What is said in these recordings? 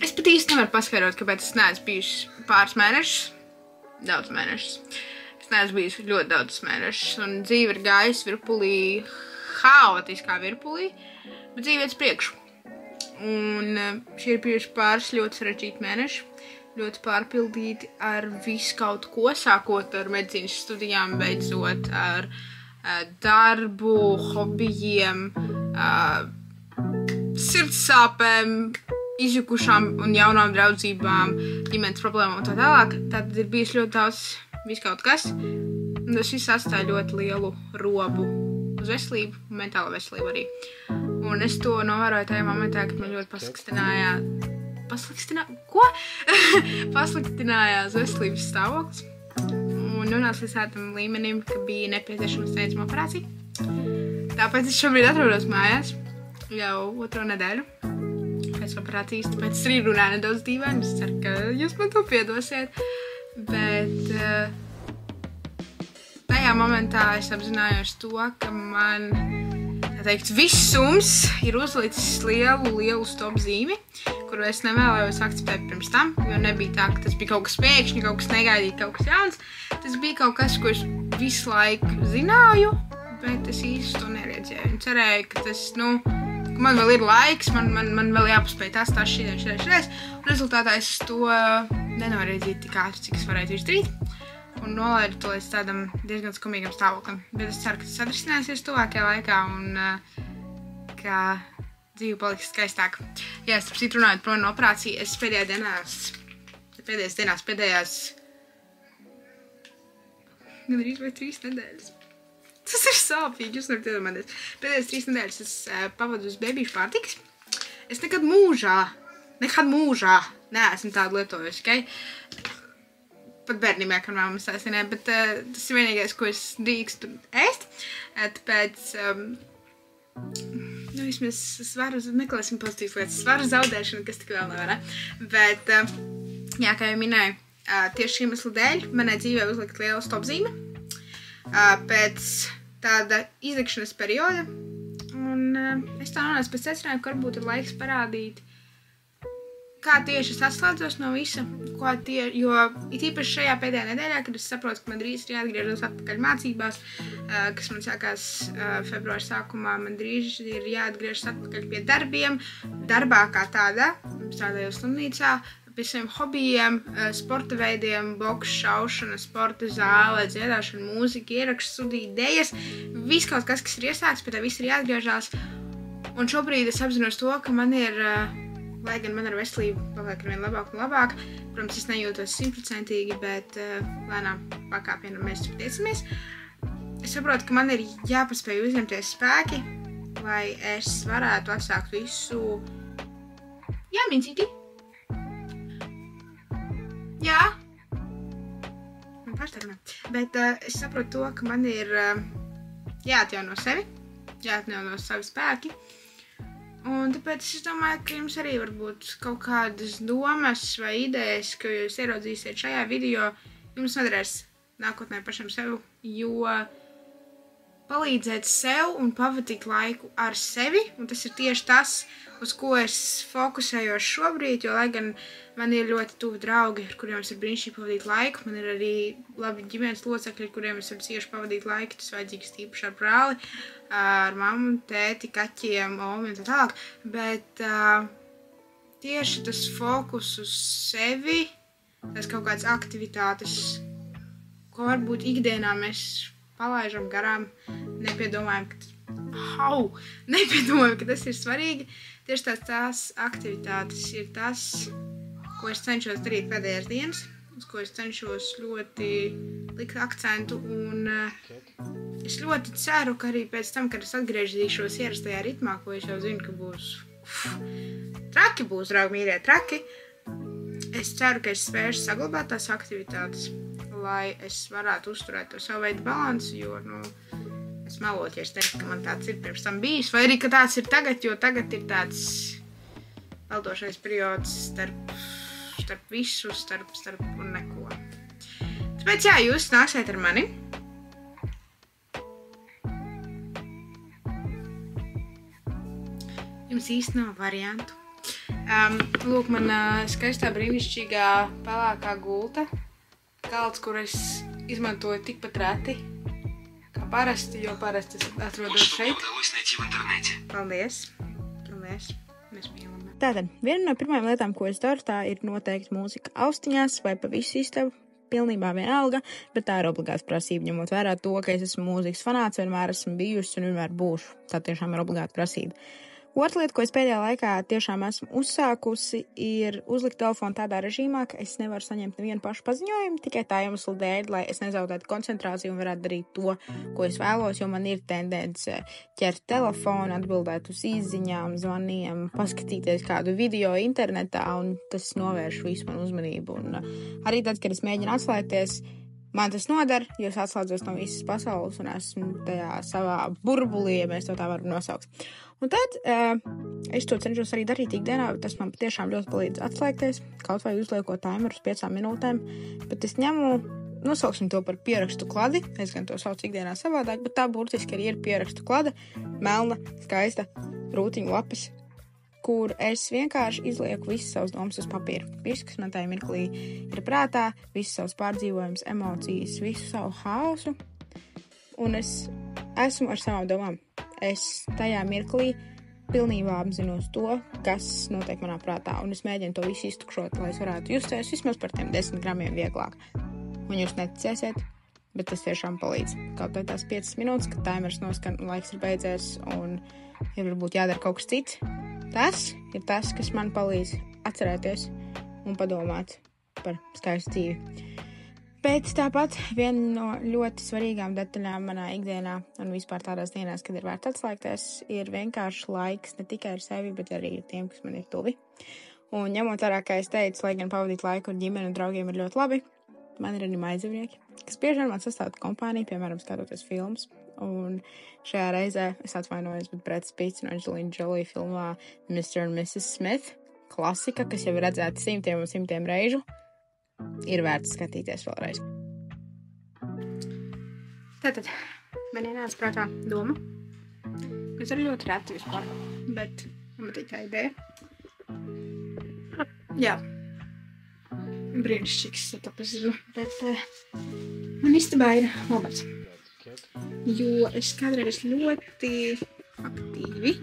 Es pat īsti nevaru paskaidrot, kāpēc es neesmu bijuši pāris mēnešus. Daudz mēnešus. Es neesmu bijusi ļoti daudz mēnešus. Un dzīve ir gājusi virpulī, haotiskā virpulī, bet dzīve iet uz priekšu. Un šie ir bijuši pāris ļoti sarežģīti mēneši. Ļoti pārpildīti ar visu kaut ko, sākot ar medicīnas studijām, beidzot ar darbu, hobijiem, sirdsāpēm, izjukušām un jaunām draudzībām, ģimenes problēmām un tā tālāk. Tad ir bijis ļoti daudz visu kaut kas. Un tas viss atstāja ļoti lielu robu uz veselību, mentālo veselību arī. Un es to novēroju tajā momentā, kad man ļoti pasliktinājās veselības stāvoklis un nonāca līdz tādam līmenim, ka bija nepieciešama steidzama operācija. Tāpēc es šobrīd atrodos mājās jau 2. nedēļu pēc operācijas, tāpēc es arī runāju nedaudz dīvaini. Es ceru, ka jūs man to piedosiet, bet tajā momentā es apzinājos to, ka man, tā teikt, visums ir uzlicis lielu stop zīmi, kuru es nevēlējos akceptēt pirms tam, jo nebija tā, ka tas bija kaut kas pēkšņi, kaut kas negaidīt, kaut kas jauns. Tas bija kaut kas, ko es visu laiku zināju, bet es īsti to neredzēju. Un cerēju, ka tas, ka man vēl ir laiks, man vēl jāpaspēj tas šitais. Un rezultātā es to nevaru redzēt tik ātri, cik es varētu izdarīt. Un nolaidu to līdz tādam diezgan skumīgam stāvoklim. Bet es ceru, ka tas atrisināsies tuvākajā laikā un ka dzīve paliks skaistāka. Jā, starp citu runājot prom no operāciju, es pēdējās gandrīz vai 3 nedēļas. Tas ir sāpīgi, jūs nevarat iedomāties. Pēdējās 3 nedēļas es pavadu uz bebīšu pārtikas. Es nekad mūžā neesmu tādu lietojusi, okay? Pat bērnībā, kad mamma sāstinē, bet tas ir vienīgais, ko es drīkstu ēst. Tāpēc, vismaz meklēsim pozitīvas lietas, svaru zaudēšana, kas tik vēl nav, ne? Bet, jā, kā jau minēju, tieši šī iemesla dēļ manai dzīvē uzlikt liela stopzīme pēc tāda izlikšanas perioda. Un es tā nonācu pēc secinājuma, ka varbūt ir laiks parādīt, kā tieši es atslēdzos no visa, jo it īpaši šajā pēdējā nedēļā, kad es saprotu, ka man drīz ir jāatgriežas atpakaļ mācībās, kas man sākās februāra sākumā, man drīz ir jāatgriežas atpakaļ pie darbiem, darbā kā tādā, strādāju slimnīcā, pie saviem hobijiem, sporta veidiem, boks, šaušana, sporta zāle, dziedāšana, mūzika, ieraksts, studija, idejas, viss kaut kas ir iesākts, pie tā viss ir jāatgriežās. Un šobrīd es apzinos to, ka man ir, lai gan man ar veselību paliek arvien labāk un labāk, protams, es nejūtos 100%, bet lēnām pakāpienam mēs tur tiecamies. Es saprotu, ka man ir jāpaspēj uzņemties spēki, lai es varētu atsākt visu. Jā, mincīti. Jā. Man pārstarunā. Bet es saprotu to, ka man ir jāatjauno sevi, jāatjauno savi spēki. Un tāpēc es domāju, ka jums arī varbūt kaut kādas domas vai idejas, ko jūs ieraudzīsiet šajā video, jums noderēs nākotnē pašam sev, jo palīdzēt sev un pavadīt laiku ar sevi, un tas ir tieši tas, uz ko es fokusējos šobrīd, jo lai gan man ir ļoti tuvi draugi, ar kuriem es ir brīnišķīgi pavadīt laiku, man ir arī labi ģimenes locekļi, ar kuriem es varu cieši pavadīt laiku, tas vajadzīgs tīpaši ar brāli, ar mammu, tēti, kaķiem, omi un tā tālāk, bet tieši tas fokus uz sevi, tas kaut kādas aktivitātes, ko varbūt ikdienā mēs palaižam garām, nepiedomājam, ka tas ir svarīgi. Tieši tās aktivitātes ir tas, ko es cenšos darīt pēdējās dienas, uz ko es cenšos ļoti likt akcentu, un es ļoti ceru, ka arī pēc tam, kad es atgriežīšos ierastajā ritmā, ko es jau zinu, ka būs traki, draugi mīļie, traki, es ceru, ka es spēšu saglabāt tās aktivitātes, lai es varētu uzturēt to savu veidu balansu, jo, es melotu, ja es teiktu, ka man tāds ir pirms tam bijis, vai arī, ka tāds ir tagad, jo tagad ir tāds peldošais periods starp visu, starp un neko. Tāpēc, jā, jūs nāksiet ar mani. Jums īsti nav variantu. Lūk, man skaistā brīnišķīgā pelēkā gulta. Galds, kur es izmantoju tikpat reti, kā parasti, jo parasti es atrodos šeit. Paldies. Paldies. Mēs mīlam. Tātad, viena no pirmajām lietām, ko es daru, tā ir noteikti mūzika austiņās vai pa visu istabu. Pilnībā vienalga, bet tā ir obligāta prasība, ņemot vērā to, ka es esmu mūzikas fanāts, vienmēr esmu bijusi un vienmēr būšu. Tā tiešām ir obligāta prasība. Otra lieta, ko es pēdējā laikā tiešām esmu uzsākusi, ir uzlikt telefonu tādā režīmā, ka es nevaru saņemt nevienu pašu paziņojumu, tikai tā iemesla dēļ, lai es nezaudētu koncentrāciju un varētu darīt to, ko es vēlos, jo man ir tendence ķert telefonu, atbildēt uz izziņām, zvaniem, paskatīties kādu video internetā, un tas novērš visu manu uzmanību. Un arī tad, kad es mēģinu atslēgties, man tas nodara, jo es atslēdzos no visas pasaules un esmu tajā savā burbulī, ja mēs to tā varam nosaukt. Un tad es to cenšos arī darīt ikdienā, tas man patiešām ļoti palīdz atslēgties, kaut vai uzliekot timeru uz 5 minūtēm, bet es ņemu, nosauksim to par pierakstu kladi, es gan to saucu ikdienā savādāk, bet tā burtiski arī ir pierakstu klada, melna, skaista, rūtiņu lapas, kur es vienkārši izlieku visas savas domas uz papīra. Viss, kas man tajā mirklī ir prātā, visas savas pārdzīvojumus, emocijas, visu savu haosu, un es esmu ar savām domām. Es tajā mirklī pilnībā apzinos to, kas notiek manā prātā, un es mēģinu to visu iztukšot, lai es varētu justies vismaz par tiem 10 gramiem vieglāk. Un jūs neticēsiet, bet tas tiešām palīdz. Kaut vai tās 5 minūtes, kad timers noskan, laiks ir beidzies, un ir varbūt jādara kaut kas cits. Tas ir tas, kas man palīdz atcerēties un padomāt par skaistu dzīvi. Bet tāpat viena no ļoti svarīgām detaļām manā ikdienā un vispār tādās dienās, kad ir vērts atslēgties, ir vienkārši laiks ne tikai ar sevi, bet arī ar tiem, kas man ir tuvi. Un ņemot vērā, kā es teicu, lai gan pavadīt laiku ar ģimeni un draugiem ir ļoti labi, man ir arī maizivnieki, kas bieži vien man sastāv kompāniju, piemēram, skatoties filmas. Un šajā reizē es atvainojos, bet Breds Pitts un Angelina Jolie filmā Mr. un Mrs. Smith, klasika, kas jau ir redzēta simtiem un simtiem reižu, ir vērts skatīties vēlreiz. Tātad, man ienāca prātā doma, kas ir ļoti reti vispār, bet man tikai ideja. Jā, brīnišķīgs setups, bet man istabā ir moments, jo es kādreiz ļoti aktīvi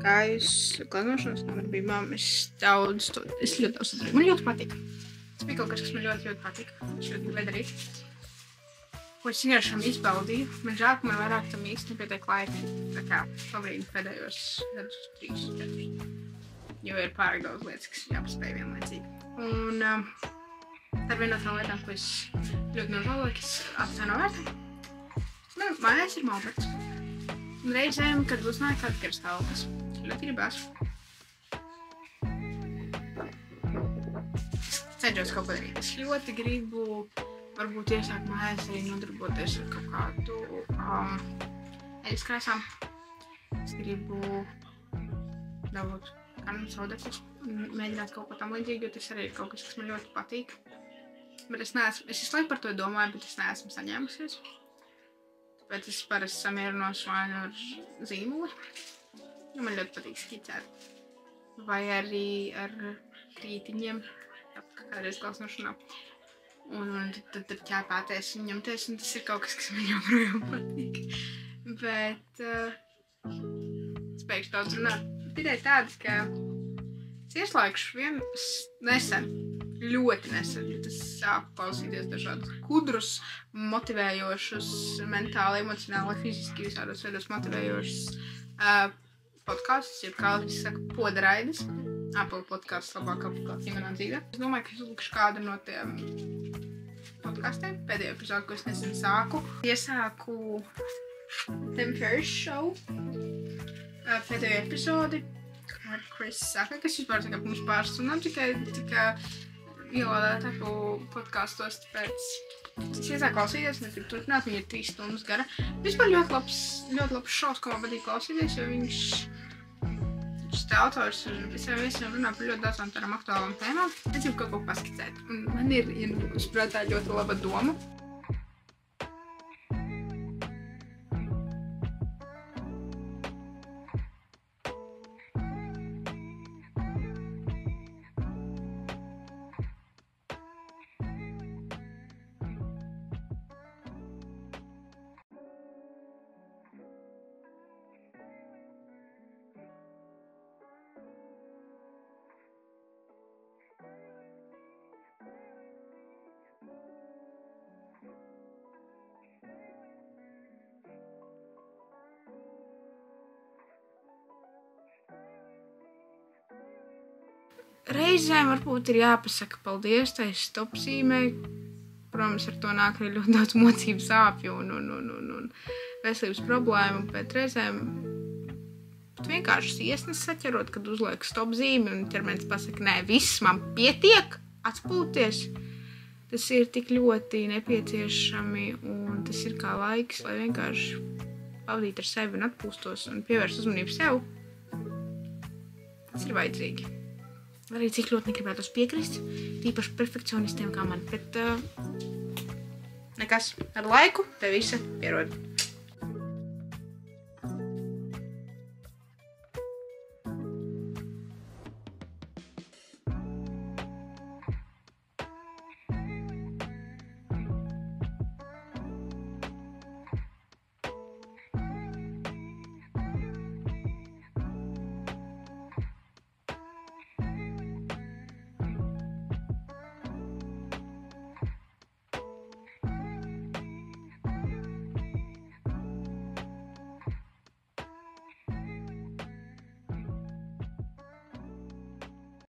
gāju glaznošanas nodarbībām, es ļoti daudz darīju, man ļoti patīk. Tas bija kaut kas man ļoti patika. Es ļoti gribēju darīt. Ko es vienkāršām izbaudīju. Man žēl, ka man vairāk tam īsti nepietiek laika. Tā kā pabrīdu pēdējos 3-4. Jo ir pārāk daudz lietas, kas jāpaspēj vienlaicīgi. Un tā ir viena no tām lietām, ko es ļoti nožēloju, ka es apstāju novērtēju. Man mājās ir moberts. Un reizēm, kad uznāk kāda karstāvoklis, ļoti gribās. Cenšos kaut ko darīt. Es ļoti gribu, varbūt iesākt mājās arī nodarboties ar kaut kādu eļas krāsām. Es gribu dabūt karnus audekļus un mēģināt kaut ko tam līdzīgi, jo tas arī ir kaut kas man ļoti patīk. Bet es visu laiku par to domāju, bet es neesmu saņēmusies. Tāpēc es parasti samierinos vai ar zīmuli, jo man ļoti patīk skicēt. Vai arī ar krītiņiem. Kādreiz glaznošanā. Un tad ķēpēties un ņemties, un tas ir kaut kas man joprojām patīk. Bet es beigšu daudz runāt. Ideja tāda, ka es ieslēgšu ļoti nesen, kad es sāku klausīties dažādus gudrus, motivējošus, mentāli, emocionāli, fiziski visādos veidos motivējošus podkastus, jeb kā es saku, podraides. Apple podcasts labāk aplikācija manā dzīvē. Es domāju, ka es uzlikšu kādu no tiem podkastiem. Pēdējo epizodu, ko es nesen sāku. Iesāku Tim Ferriss show. Pēdējo epizodi ar Chris Saka, kas vispār tā kā mums pārstunām tikai ielādēt Apple podkastos, tāpēc es iesāku klausīties, negribu turpināt, viņa ir 3 stundas gara. Vispār ļoti labs šovs, ko man patīk klausīties, jo viņš autors un visiem runā par ļoti daudzām tādām aktuālām tēmām. Es gribu kaut ko paskicēt. Un man ir ienākusi prātā ļoti laba doma. reizēm varbūt ir jāpasaka paldies tai stop zīmei. Protams, ar to nāk arī ļoti daudz mocību sāpju un veselības problēmu, bet reizēm vienkārši iesnes saķerot, kad uzliek stop zīmi un ķermenis pasaka, nē, viss man pietiek, atpūties. Tas ir tik ļoti nepieciešami un tas ir kā laiks, lai vienkārši pavadīt ar sevi un atpūstos un pievērst uzmanību sev. Tas ir vajadzīgi. Arī cik ļoti negribētos piekrist, tīpaši perfekcionistiem kā man, bet nekas, ar laiku te visa pierod.